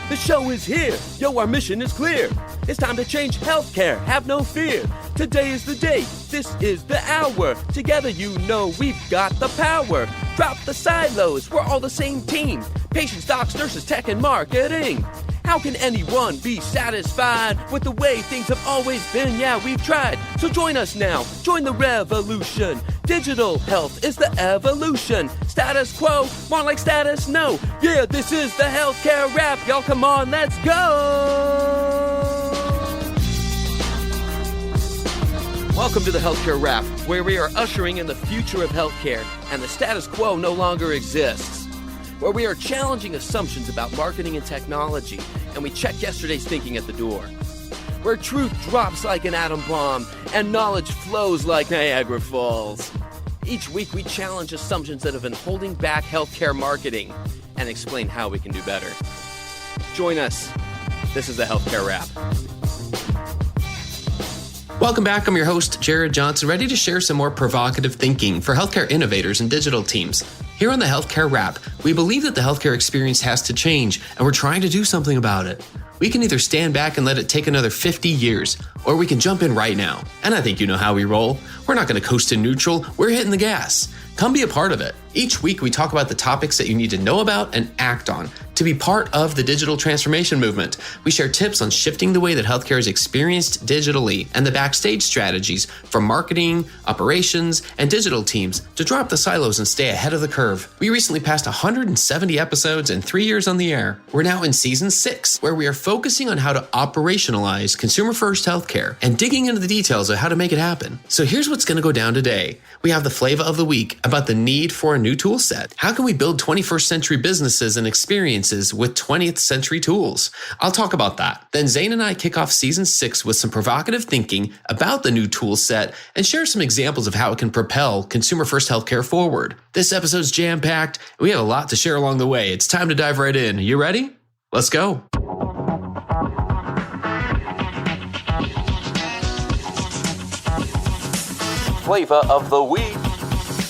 The show is here. Yo, our mission is clear. It's time to change healthcare. Have no fear. Today is the day. This is the hour. Together, you know we've got the power. Drop the silos. We're all the same team. Patients, docs, nurses, tech, and marketing. How can anyone be satisfied with the way things have always been? Yeah, we've tried. So join us now. Join the revolution. Digital health is the evolution. Status quo, more like status no. Yeah, this is the healthcare rap. Y'all come on, let's go. Welcome to the Healthcare Rap, where we are ushering in the future of healthcare and the status quo no longer exists. Where we are challenging assumptions about marketing and technology, and we check yesterday's thinking at the door. Where truth drops like an atom bomb, and knowledge flows like Niagara Falls. Each week we challenge assumptions that have been holding back healthcare marketing, and explain how we can do better. Join us. This is the Healthcare Rap. Welcome back. I'm your host, Jared Johnson, ready to share some more provocative thinking for healthcare innovators and digital teams. Here on the Healthcare Rap, we believe that the healthcare experience has to change, and we're trying to do something about it. We can either stand back and let it take another 50 years, or we can jump in right now. And I think you know how we roll. We're not going to coast in neutral. We're hitting the gas. Come be a part of it. Each week, we talk about the topics that you need to know about and act on to be part of the digital transformation movement. We share tips on shifting the way that healthcare is experienced digitally and the backstage strategies for marketing, operations, and digital teams to drop the silos and stay ahead of the curve. We recently passed 170 episodes and 3 years on the air. We're now in season 6, where we are focusing on how to operationalize consumer-first healthcare and digging into the details of how to make it happen. So here's what's going to go down today. We have the Flava of the week about the need for a new tool set. How can we build 21st century businesses and experiences with 20th century tools? I'll talk about that. Then Zain and I kick off season 6 with some provocative thinking about the new tool set and share some examples of how it can propel consumer-first healthcare forward. This episode's jam-packed, and we have a lot to share along the way. It's time to dive right in. You ready? Let's go. Flava of the week.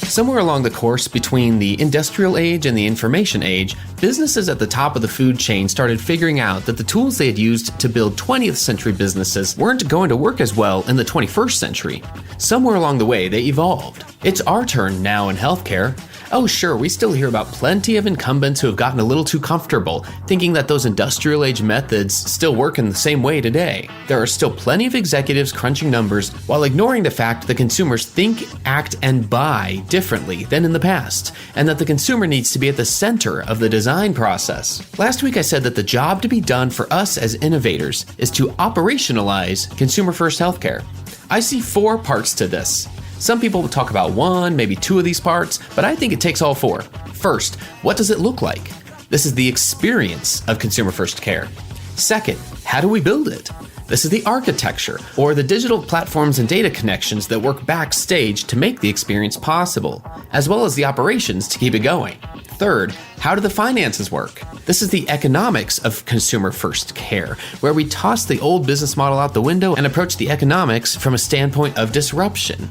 Somewhere along the course between the industrial age and the information age, businesses at the top of the food chain started figuring out that the tools they had used to build 20th century businesses weren't going to work as well in the 21st century. Somewhere along the way, they evolved. It's our turn now in healthcare. Oh sure, we still hear about plenty of incumbents who have gotten a little too comfortable, thinking that those industrial age methods still work in the same way today. There are still plenty of executives crunching numbers while ignoring the fact that consumers think, act, and buy differently than in the past, and that the consumer needs to be at the center of the design process. Last week I said that the job to be done for us as innovators is to operationalize consumer-first healthcare. I see 4 parts to this. Some people will talk about 1, maybe 2 of these parts, but I think it takes all 4. First, what does it look like? This is the experience of consumer-first care. Second, how do we build it? This is the architecture, or the digital platforms and data connections that work backstage to make the experience possible, as well as the operations to keep it going. Third, how do the finances work? This is the economics of consumer-first care, where we toss the old business model out the window and approach the economics from a standpoint of disruption.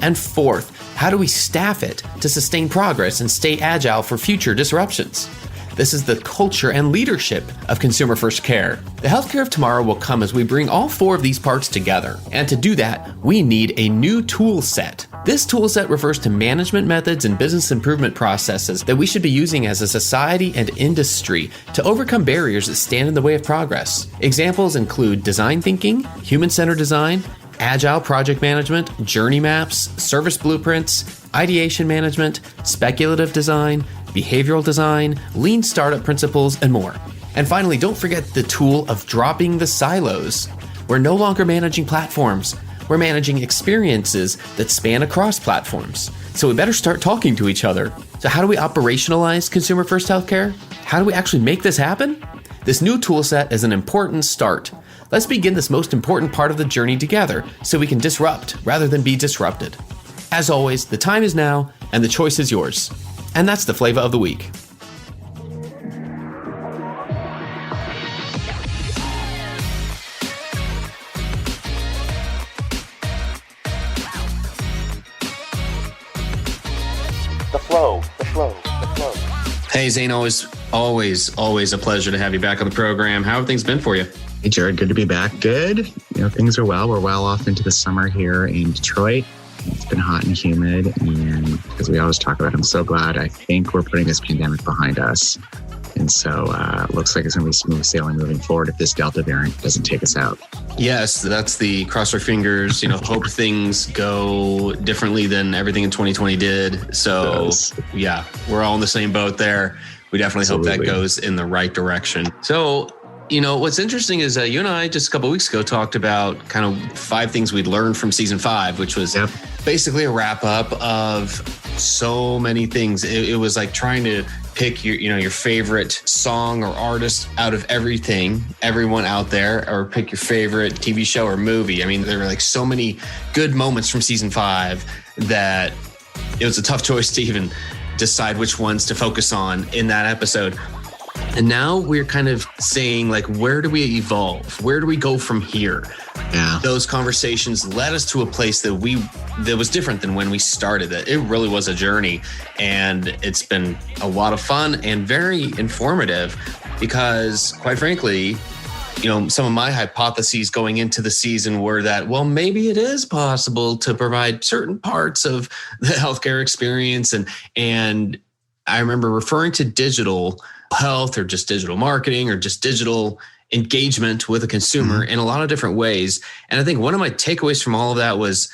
And fourth, how do we staff it to sustain progress and stay agile for future disruptions? This is the culture and leadership of consumer-first care. The healthcare of tomorrow will come as we bring all 4 of these parts together. And to do that, we need a new tool set. This tool set refers to management methods and business improvement processes that we should be using as a society and industry to overcome barriers that stand in the way of progress. Examples include design thinking, human-centered design, agile project management, journey maps, service blueprints, ideation management, speculative design, behavioral design, lean startup principles, and more. And finally, don't forget the tool of dropping the silos. We're no longer managing platforms. We're managing experiences that span across platforms. So we better start talking to each other. So how do we operationalize consumer-first healthcare? How do we actually make this happen? This new tool set is an important start. Let's begin this most important part of the journey together so we can disrupt rather than be disrupted. As always, the time is now and the choice is yours. And that's the Flava of the week. The flow. Hey, Zain, always Always a pleasure to have you back on the program. How have things been for you? Hey, Jared, good to be back. Good. Things are well. We're well off into the summer here in Detroit. It's been hot and humid. And as we always talk about, I'm so glad. I think we're putting this pandemic behind us. And so it looks like it's going to be smooth sailing moving forward if this Delta variant doesn't take us out. Yes, that's the cross our fingers, hope things go differently than everything in 2020 did. So yeah, we're all in the same boat there. We definitely hope that goes in the right direction. So, what's interesting is you and I just a couple of weeks ago talked about kind of 5 things we'd learned from season 5, which was basically a wrap up of so many things. It was like trying to pick your favorite song or artist out of everyone out there, or pick your favorite TV show or movie. I mean, there were like so many good moments from season 5 that it was a tough choice to even decide which ones to focus on in that episode. And now we're kind of saying, like, where do we evolve? Where do we go from here? Yeah. Those conversations led us to a place that was different than when we started it. It really was a journey, and it's been a lot of fun and very informative because, quite frankly, some of my hypotheses going into the season were that, well, maybe it is possible to provide certain parts of the healthcare experience. And I remember referring to digital health or just digital marketing or just digital engagement with a consumer in a lot of different ways. And I think one of my takeaways from all of that was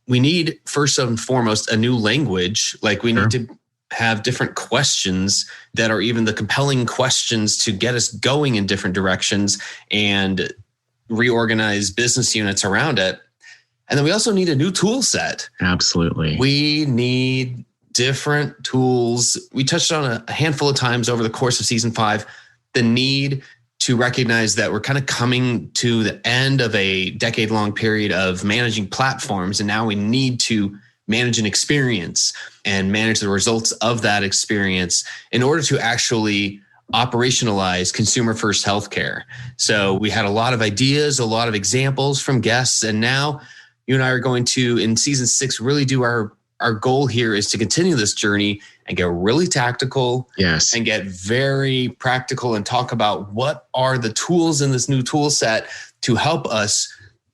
we need, first and foremost, a new language. Like we need to have different questions that are even the compelling questions to get us going in different directions and reorganize business units around it. And then we also need a new tool set. Absolutely. We need different tools. We touched on a handful of times over the course of season 5, the need to recognize that we're kind of coming to the end of a decade-long period of managing platforms. And now we need to manage an experience and manage the results of that experience in order to actually operationalize consumer-first healthcare. So we had a lot of ideas, a lot of examples from guests, and now you and I are going to, in season 6, really do our goal here is to continue this journey and get really tactical and get very practical and talk about what are the tools in this new tool set to help us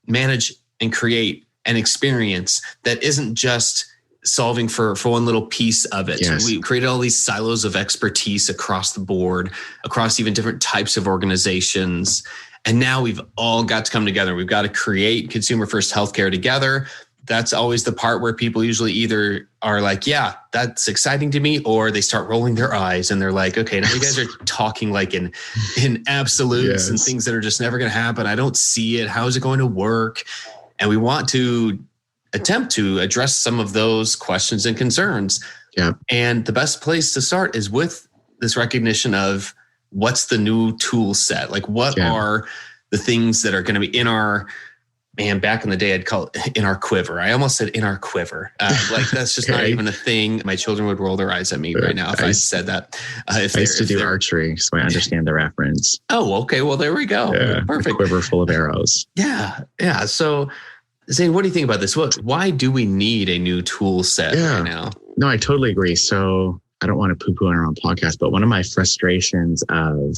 manage and create an experience that isn't just solving for one little piece of it. Yes. We created all these silos of expertise across the board, across even different types of organizations. And now we've all got to come together. We've got to create consumer-first healthcare together. That's always the part where people usually either are like, yeah, that's exciting to me, or they start rolling their eyes and they're like, okay, now you guys are talking like in absolutes and things that are just never going to happen. I don't see it. How is it going to work? And we want to attempt to address some of those questions and concerns. Yeah. And the best place to start is with this recognition of what's the new tool set? Like what are the things that are going to be in our, man, back in the day, I'd call it in our quiver. I almost said in our quiver. Like that's just not even a thing. My children would roll their eyes at me right now if I said that. I used to do archery, so I understand the reference. Oh, okay. Well, there we go. Yeah, perfect. Quiver full of arrows. Yeah. So Zain, what do you think about this? Why do we need a new tool set right now? No, I totally agree. So I don't want to poo-poo on our own podcast, but one of my frustrations of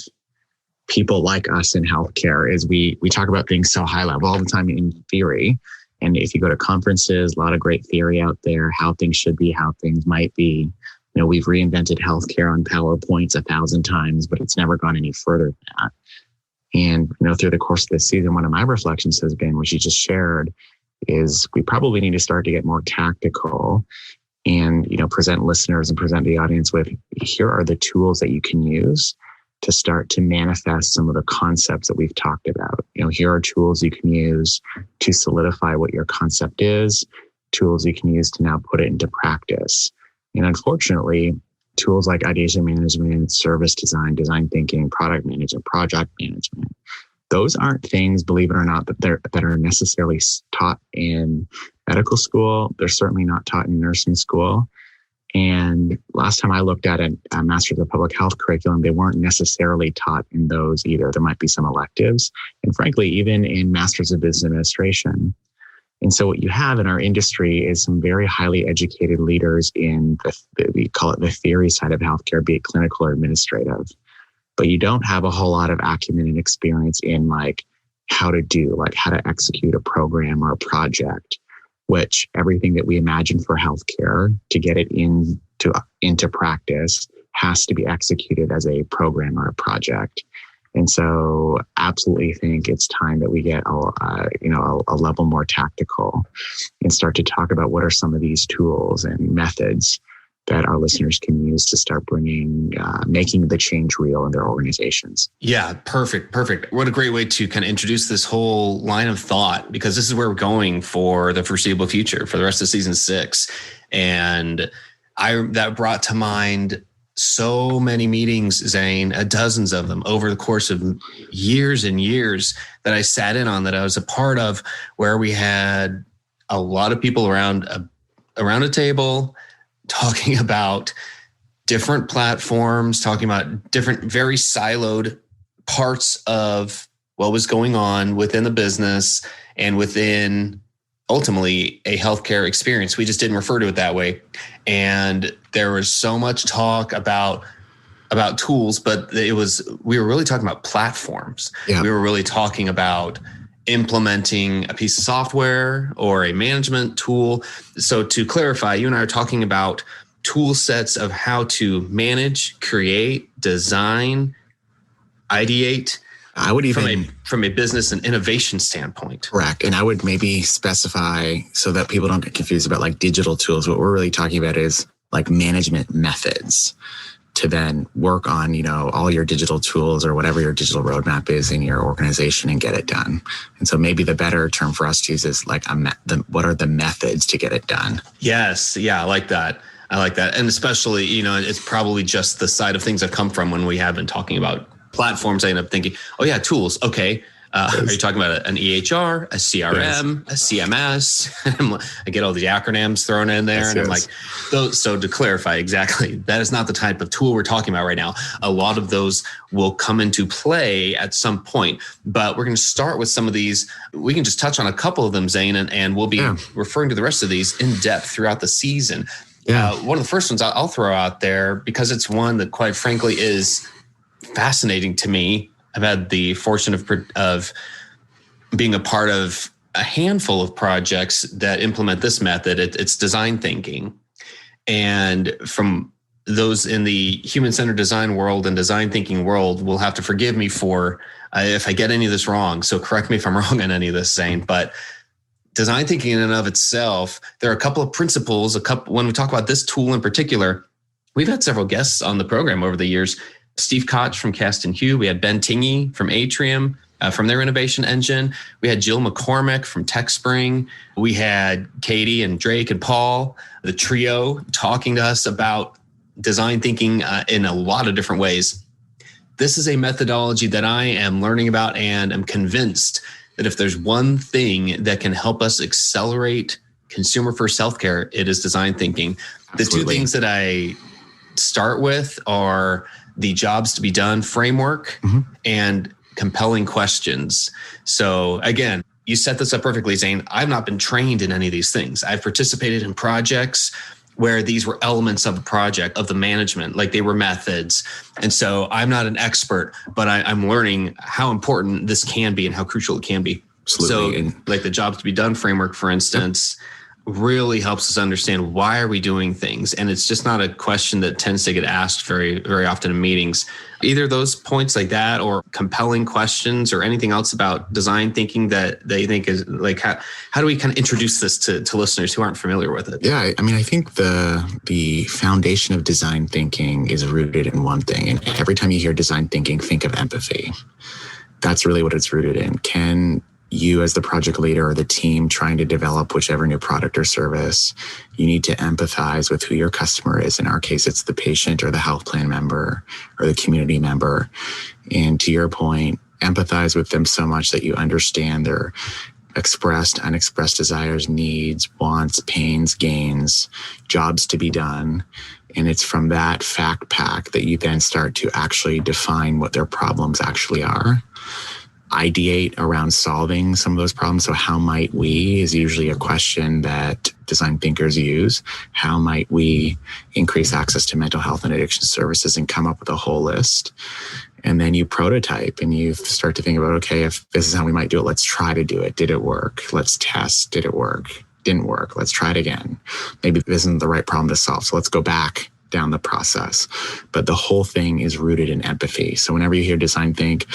people like us in healthcare is we talk about things so high level all the time in theory. And if you go to conferences, a lot of great theory out there, how things should be, how things might be. We've reinvented healthcare on PowerPoints 1,000 times, but it's never gone any further than that. And, through the course of this season, one of my reflections has been, which you just shared, is we probably need to start to get more tactical and, present listeners and present the audience with, here are the tools that you can use to start to manifest some of the concepts that we've talked about. Here are tools you can use to solidify what your concept is, tools you can use to now put it into practice. And unfortunately, tools like ideation management, service design, design thinking, product management, project management, those aren't things, believe it or not, that are necessarily taught in medical school. They're certainly not taught in nursing school. And last time I looked at a Master's of Public Health curriculum, they weren't necessarily taught in those either. There might be some electives, and frankly, even in Masters of Business Administration. And so what you have in our industry is some very highly educated leaders in we call it the theory side of healthcare, be it clinical or administrative. but you don't have a whole lot of acumen and experience in like how to execute a program or a project, which everything that we imagine for healthcare to get it into practice has to be executed as a program or a project. And so absolutely think it's time that we get a level more tactical and start to talk about what are some of these tools and methods that our listeners can use to start making the change real in their organizations. Yeah, perfect. What a great way to kind of introduce this whole line of thought, because this is where we're going for the foreseeable future, for the rest of season 6. And that brought to mind so many meetings, Zain, dozens of them over the course of years and years that I sat in on, that I was a part of, where we had a lot of people around a table talking about different platforms, talking about different, very siloed parts of what was going on within the business and within ultimately a healthcare experience. We just didn't refer to it that way. And there was so much talk about tools, but we were really talking about platforms. Yeah. We were really talking about implementing a piece of software or a management tool. So to clarify, you and I are talking about tool sets of how to manage, create, design, ideate. I would even from a business and innovation standpoint. Correct. And I would maybe specify so that people don't get confused about like digital tools. What we're really talking about is like management methods to then work on, all your digital tools or whatever your digital roadmap is in your organization and get it done. And so maybe the better term for us to use is like what are the methods to get it done? Yes. Yeah. I like that. And especially, it's probably just the side of things I've come from when we have been talking about platforms. I end up thinking, oh yeah, tools. Okay. Are you talking about an EHR, a CRM, a CMS? I get all the acronyms thrown in there. I'm like, so to clarify exactly, that is not the type of tool we're talking about right now. A lot of those will come into play at some point, but we're going to start with some of these. We can just touch on a couple of them, Zain, and we'll be referring to the rest of these in depth throughout the season. Yeah. One of the first ones I'll throw out there, because it's one that quite frankly is fascinating to me. I've had the fortune of being a part of a handful of projects that implement this method. It's design thinking. And from those in the human-centered design world and design thinking world will have to forgive me for if I get any of this wrong. So correct me if I'm wrong on any of this, Zain. But design thinking in and of itself, there are a couple of principles. When we talk about this tool in particular, we've had several guests on the program over the years. Steve Koch from Cast and Hue. We had Ben Tingey from Atrium, from their innovation engine. We had Jill McCormick from TechSpring. We had Katie and Drake and Paul, the trio, talking to us about design thinking in a lot of different ways. This is a methodology that I am learning about, and am convinced that if there's one thing that can help us accelerate consumer-first healthcare, it is design thinking. Absolutely. The two things that I start with are the jobs to be done framework and compelling questions. So again, you set this up perfectly, Zain. I've not been trained in any of these things. I've participated in projects where these were elements of a project, of the management, like they were methods. And so I'm not an expert, but I'm learning how important this can be and how crucial it can be. Absolutely. So like the jobs to be done framework, for instance, really helps us understand why are we doing things. And it's just not a question that tends to get asked very, very often in meetings. Either those points like that or compelling questions or anything else about design thinking that they think is like, how do we kind of introduce this to listeners who aren't familiar with it? Yeah, I mean, I think the foundation of design thinking is rooted in one thing. And every time you hear design thinking, think of empathy. That's really what it's rooted in. Can you as the project leader or the team trying to develop whichever new product or service, you need to empathize with who your customer is. In our case, it's the patient or the health plan member or the community member. And to your point, empathize with them so much that you understand their expressed, unexpressed desires, needs, wants, pains, gains, jobs to be done. And it's from that fact pack that you then start to actually define what their problems actually are. Ideate around solving some of those problems. So how might we is usually a question that design thinkers use. How might we increase access to mental health and addiction services, and come up with a whole list? And then you prototype and you start to think about, okay, if this is how we might do it, let's try to do it. Did it work? Let's test. Did it work? Didn't work. Let's try it again. Maybe this isn't the right problem to solve. So let's go back down the process. But the whole thing is rooted in empathy. So whenever you hear design think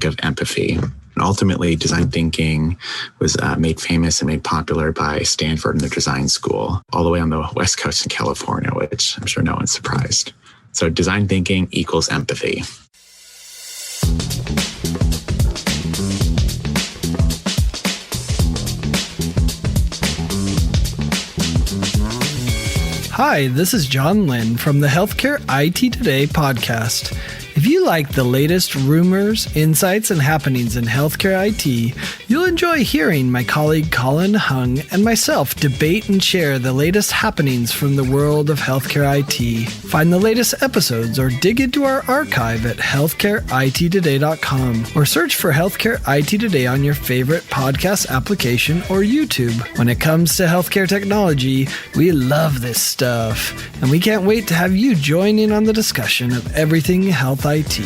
of empathy. And ultimately, design thinking was made famous and made popular by Stanford and the design school, all the way on the West Coast in California, which I'm sure no one's surprised. So design thinking equals empathy. Hi, this is John Lynn from the Healthcare IT Today podcast. If you like the latest rumors, insights, and happenings in healthcare IT, you'll enjoy hearing my colleague Colin Hung and myself debate and share the latest happenings from the world of healthcare IT. Find the latest episodes or dig into our archive at healthcareittoday.com or search for Healthcare IT Today on your favorite podcast application or YouTube. When it comes to healthcare technology, we love this stuff, and we can't wait to have you join in on the discussion of everything health IT.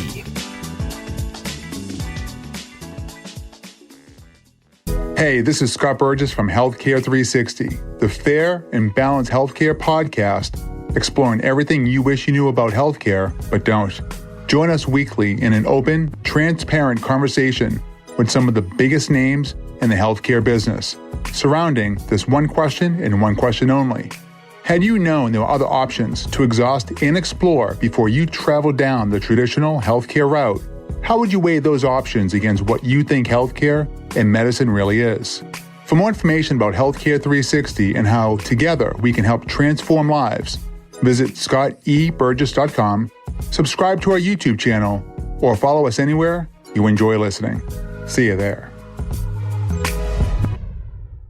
Hey, this is Scott Burgess from Healthcare 360, the fair and balanced healthcare podcast exploring everything you wish you knew about healthcare but don't. Join us weekly in an open, transparent conversation with some of the biggest names in the healthcare business, surrounding this one question and one question only. Had you known there were other options to exhaust and explore before you travel down the traditional healthcare route, how would you weigh those options against what you think healthcare and medicine really is? For more information about Healthcare 360 and how together we can help transform lives, visit scotteburgess.com, subscribe to our YouTube channel, or follow us anywhere you enjoy listening. See you there.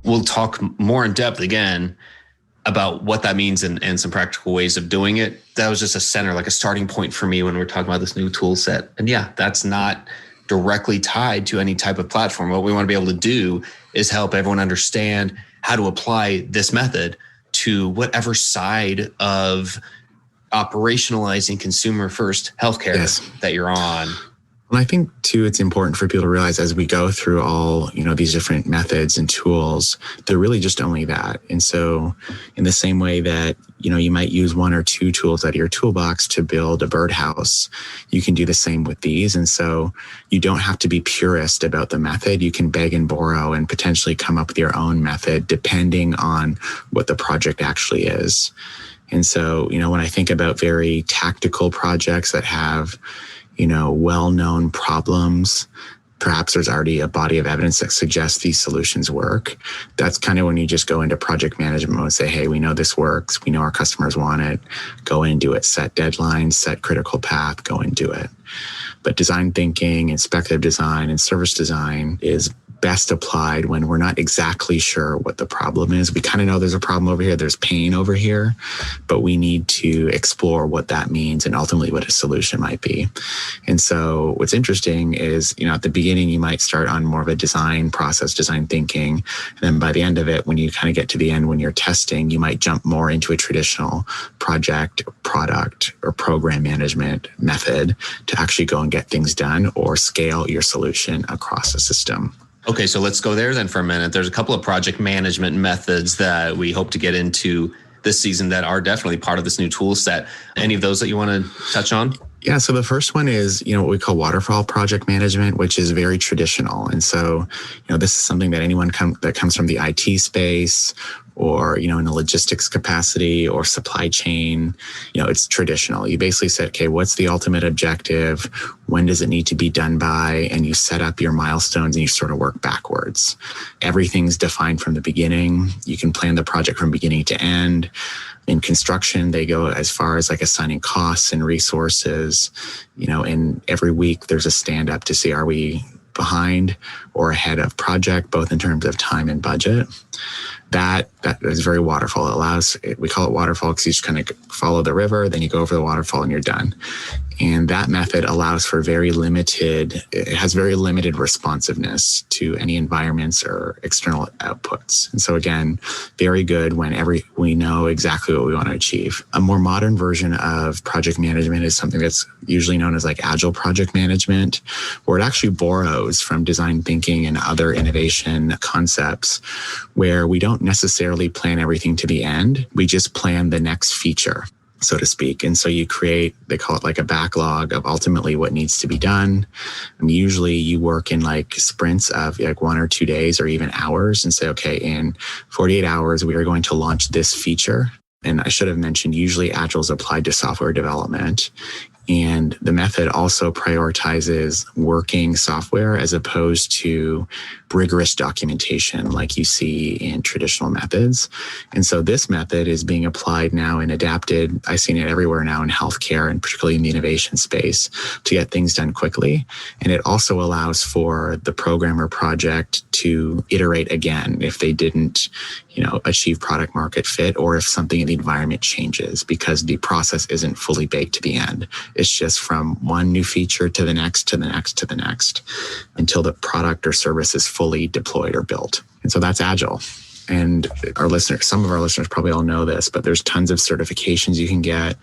We'll talk more in depth again about what that means and some practical ways of doing it. That was just a center, like a starting point for me when we're talking about this new tool set. And yeah, that's not directly tied to any type of platform. What we want to be able to do is help everyone understand how to apply this method to whatever side of operationalizing consumer first healthcare that you're on. Well, I think too, it's important for people to realize as we go through all, these different methods and tools, they're really just only that. And so in the same way that, you might use one or two tools out of your toolbox to build a birdhouse, you can do the same with these. And so you don't have to be purist about the method. You can beg and borrow and potentially come up with your own method depending on what the project actually is. And so, when I think about very tactical projects that have well-known problems, perhaps there's already a body of evidence that suggests these solutions work. That's kind of when you just go into project management mode and say, hey, we know this works. We know our customers want it. Go in and do it. Set deadlines, set critical path, go and do it. But design thinking, inspective design, and service design is best applied when we're not exactly sure what the problem is. We kind of know there's a problem over here, there's pain over here, but we need to explore what that means and ultimately what a solution might be. And so what's interesting is, at the beginning, you might start on more of a design process, design thinking. And then by the end of it, when you kind of get to the end, when you're testing, you might jump more into a traditional project, product, or program management method to actually go and get things done or scale your solution across a system. Okay, so let's go there then for a minute. There's a couple of project management methods that we hope to get into this season that are definitely part of this new tool set. Any of those that you want to touch on? Yeah, so the first one is, what we call waterfall project management, which is very traditional. And so, this is something that anyone that comes from the IT space or, in a logistics capacity or supply chain, it's traditional. You basically said, okay, what's the ultimate objective? When does it need to be done by? And you set up your milestones and you sort of work backwards. Everything's defined from the beginning. You can plan the project from beginning to end. In construction, they go as far as like assigning costs and resources, and every week there's a stand up to see, are we behind or ahead of project, both in terms of time and budget. That is very waterfall. We call it waterfall because you just kind of follow the river, then you go over the waterfall and you're done. And that method allows for it has very limited responsiveness to any environments or external outputs. And so again, very good when we know exactly what we want to achieve. A more modern version of project management is something that's usually known as like agile project management, where it actually borrows from design thinking and other innovation concepts, where we don't necessarily plan everything to the end. We just plan the next feature, so to speak. And so you create, they call it like a backlog of ultimately what needs to be done. And usually you work in like sprints of like 1 or 2 days or even hours and say, okay, in 48 hours, we are going to launch this feature. And I should have mentioned, usually Agile is applied to software development. And the method also prioritizes working software as opposed to rigorous documentation like you see in traditional methods. And so this method is being applied now and adapted. I've seen it everywhere now in healthcare and particularly in the innovation space to get things done quickly. And it also allows for the program or project to iterate again if they didn't, achieve product market fit, or if something in the environment changes, because the process isn't fully baked to the end. It's just from one new feature to the next, to the next, to the next, until the product or service is fully deployed or built. And so that's Agile. And some of our listeners probably all know this, but there's tons of certifications you can get.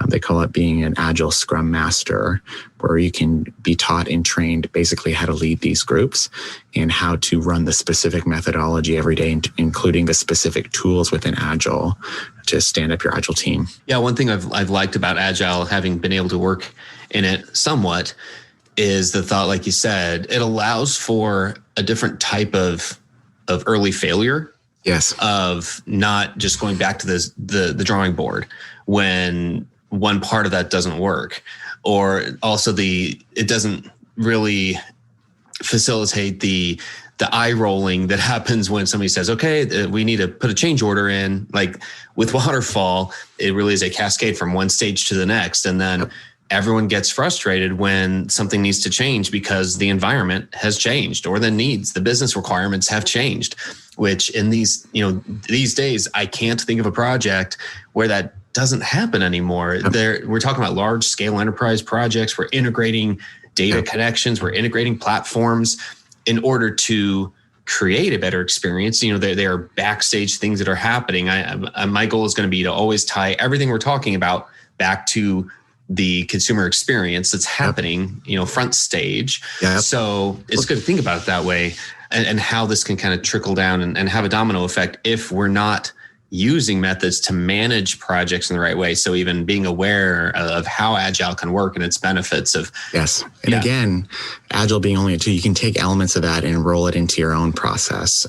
They call it being an Agile Scrum Master, where you can be taught and trained basically how to lead these groups and how to run the specific methodology every day, including the specific tools within Agile to stand up your Agile team. Yeah, one thing I've liked about Agile, having been able to work in it somewhat, is the thought, like you said, it allows for a different type of early failure. Yes. Of not just going back to the drawing board when one part of that doesn't work, or also it doesn't really facilitate the eye rolling that happens when somebody says, okay, we need to put a change order in. Like with waterfall, it really is a cascade from one stage to the next. And then everyone gets frustrated when something needs to change because the environment has changed or the business requirements have changed, which in these days, I can't think of a project where that doesn't happen anymore. We're talking about large scale enterprise projects. We're integrating data connections. We're integrating platforms in order to create a better experience. There are backstage things that are happening. My goal is going to be to always tie everything we're talking about back to the consumer experience that's happening, front stage. Yep. So it's good to think about it that way, and how this can kind of trickle down and have a domino effect if we're not using methods to manage projects in the right way. So even being aware of how Agile can work and its benefits of. Yes. And again, Agile being only a tool, you can take elements of that and roll it into your own process.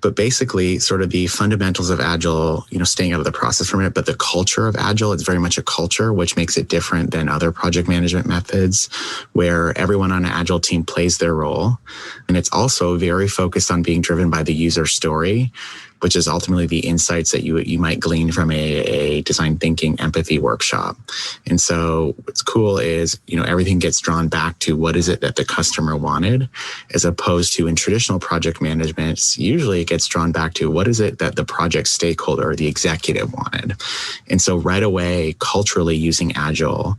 But basically sort of the fundamentals of Agile, staying out of the process for a minute, but the culture of Agile, it's very much a culture, which makes it different than other project management methods where everyone on an Agile team plays their role. And it's also very focused on being driven by the user story, which is ultimately the insights that you might glean from a design thinking empathy workshop. And so what's cool is, everything gets drawn back to what is it that the customer wanted, as opposed to in traditional project management, usually it gets drawn back to what is it that the project stakeholder or the executive wanted. And so right away, culturally using Agile,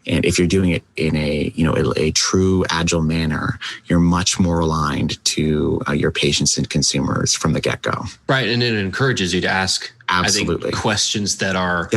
and if you're doing it in a true Agile manner, you're much more aligned to your patients and consumers from the get-go. Right, and it encourages you to ask, absolutely, I think, questions that are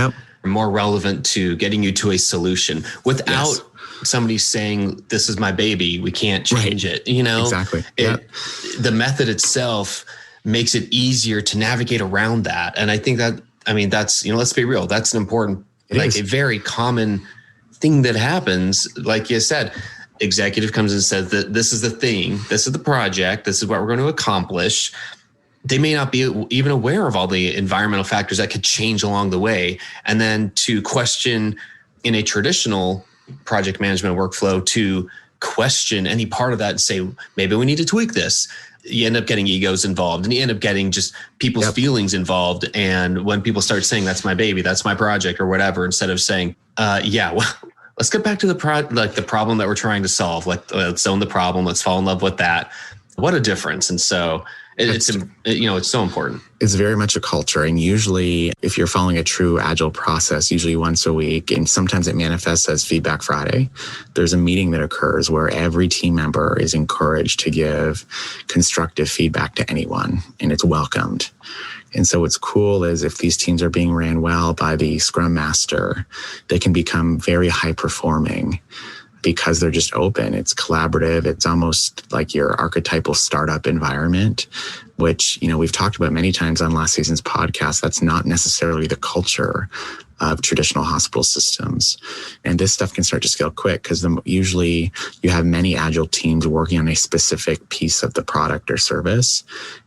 more relevant to getting you to a solution without somebody saying, "This is my baby, we can't change it." Exactly. The method itself makes it easier to navigate around that, and I think that's let's be real, that's an important, a very common thing that happens. Like you said, executive comes and says that this is the thing, this is the project, this is what we're going to accomplish. They may not be even aware of all the environmental factors that could change along the way. And then to question in a traditional project management workflow, to question any part of that and say, maybe we need to tweak this. You end up getting egos involved, and you end up getting just people's feelings involved. And when people start saying, that's my baby, that's my project or whatever, instead of saying, let's get back to the problem that we're trying to solve. Let's own the problem. Let's fall in love with that. What a difference. And so it's so important. It's very much a culture. And usually if you're following a true agile process, usually once a week, and sometimes it manifests as Feedback Friday, there's a meeting that occurs where every team member is encouraged to give constructive feedback to anyone, and it's welcomed. And so what's cool is if these teams are being ran well by the Scrum Master, they can become very high performing because they're just open. It's collaborative. It's almost like your archetypal startup environment, which, we've talked about many times on last season's podcast. That's not necessarily the culture of traditional hospital systems. And this stuff can start to scale quick because usually you have many agile teams working on a specific piece of the product or service.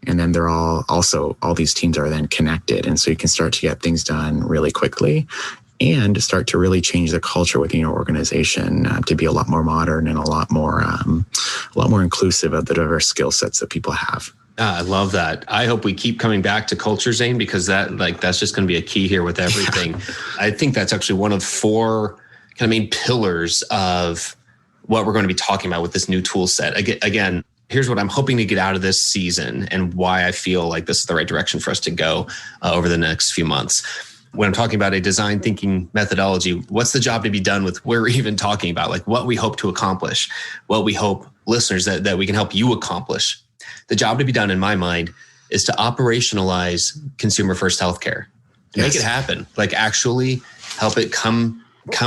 And then all these teams are then connected. And so you can start to get things done really quickly and start to really change the culture within your organization to be a lot more modern and a lot more inclusive of the diverse skill sets that people have. I love that. I hope we keep coming back to culture, Zain, because that's just going to be a key here with everything. Yeah. I think that's actually one of 4 kind of main pillars of what we're going to be talking about with this new tool set. Again, here's what I'm hoping to get out of this season and why I feel like this is the right direction for us to go over the next few months. When I'm talking about a design thinking methodology, what's the job to be done with what we're even talking about? Like what we hope to accomplish, what we hope listeners that we can help you accomplish. The job to be done in my mind is to operationalize consumer first healthcare, to make it happen, like actually help it come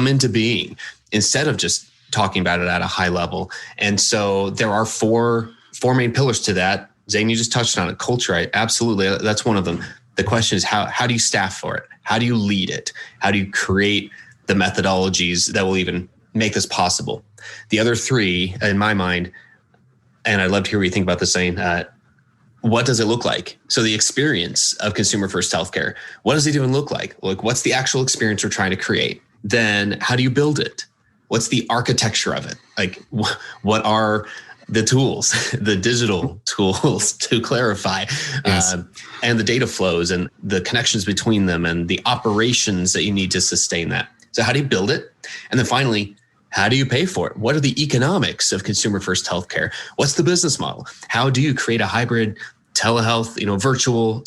into being instead of just talking about it at a high level. And so there are four main pillars to that. Zain, you just touched on it. Culture, absolutely. That's one of them. The question is how do you staff for it? How do you lead it? How do you create the methodologies that will even make this possible? The other 3, in my mind, and I'd love to hear what you think about this, Zain, what does it look like? So the experience of consumer first healthcare, what does it even look like? Like, what's the actual experience we're trying to create? Then how do you build it? What's the architecture of it? Like, what are the tools, the digital tools to clarify, and the data flows and the connections between them and the operations that you need to sustain that. So how do you build it? And then finally, how do you pay for it? What are the economics of consumer first healthcare? What's the business model? How do you create a hybrid telehealth, virtual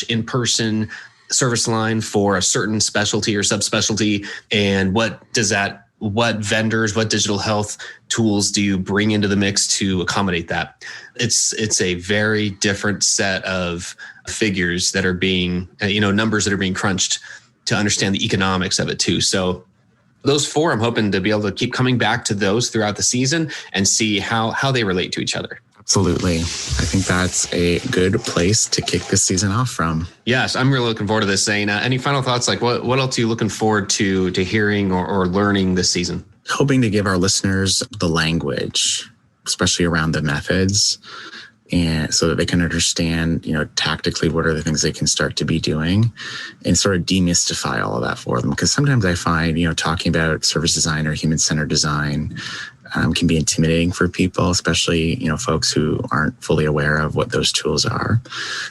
/ in-person service line for a certain specialty or subspecialty? And what vendors, what digital health tools do you bring into the mix to accommodate that? It's a very different set of figures that are being, numbers that are being crunched to understand the economics of it too. So those 4, I'm hoping to be able to keep coming back to those throughout the season and see how they relate to each other. Absolutely. I think that's a good place to kick this season off from. Yes, I'm really looking forward to this, Zain. Any final thoughts? Like what else are you looking forward to hearing or learning this season? Hoping to give our listeners the language, especially around the methods, and so that they can understand, tactically what are the things they can start to be doing and sort of demystify all of that for them. Because sometimes I find, talking about service design or human-centered design can be intimidating for people, especially, folks who aren't fully aware of what those tools are.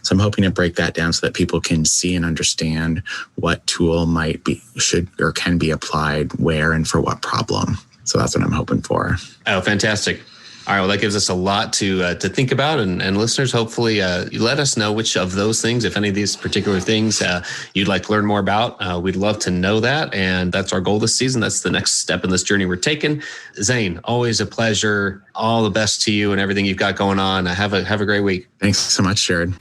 So I'm hoping to break that down so that people can see and understand what tool should or can be applied where and for what problem. So that's what I'm hoping for. Oh, fantastic. All right, well, that gives us a lot to think about. And listeners, hopefully you let us know which of those things, if any of these particular things you'd like to learn more about. We'd love to know that. And that's our goal this season. That's the next step in this journey we're taking. Zain, always a pleasure. All the best to you and everything you've got going on. Have a great week. Thanks so much, Jared.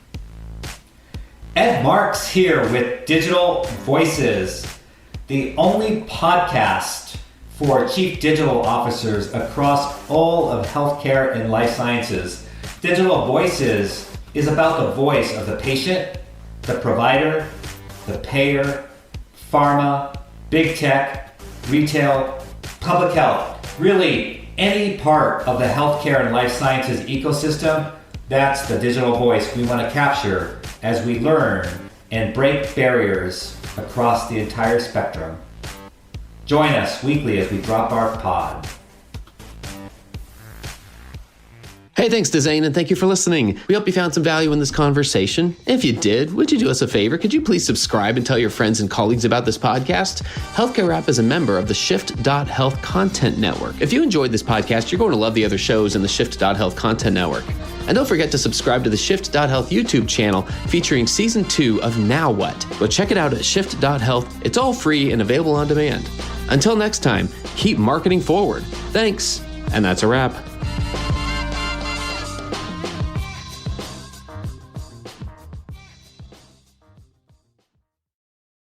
Ed Marks here with Digital Voices, the only podcast for chief digital officers across all of healthcare and life sciences. Digital Voices is about the voice of the patient, the provider, the payer, pharma, big tech, retail, public health, really any part of the healthcare and life sciences ecosystem. That's the digital voice we want to capture as we learn and break barriers across the entire spectrum. Join us weekly as we drop our pod. Hey, Hey, thanks to Zain, and thank you for listening. We hope you found some value in this conversation. If you did, would you do us a favor? Could you please subscribe and tell your friends and colleagues about this podcast? Healthcare Rap is a member of the Shift.Health Content Network. If you enjoyed this podcast, you're going to love the other shows in the Shift.Health Content Network. And don't forget to subscribe to the Shift.Health YouTube channel featuring Season 2 of Now What. Go check it out at Shift.Health. It's all free and available on demand. Until next time, keep marketing forward. Thanks, and that's a wrap.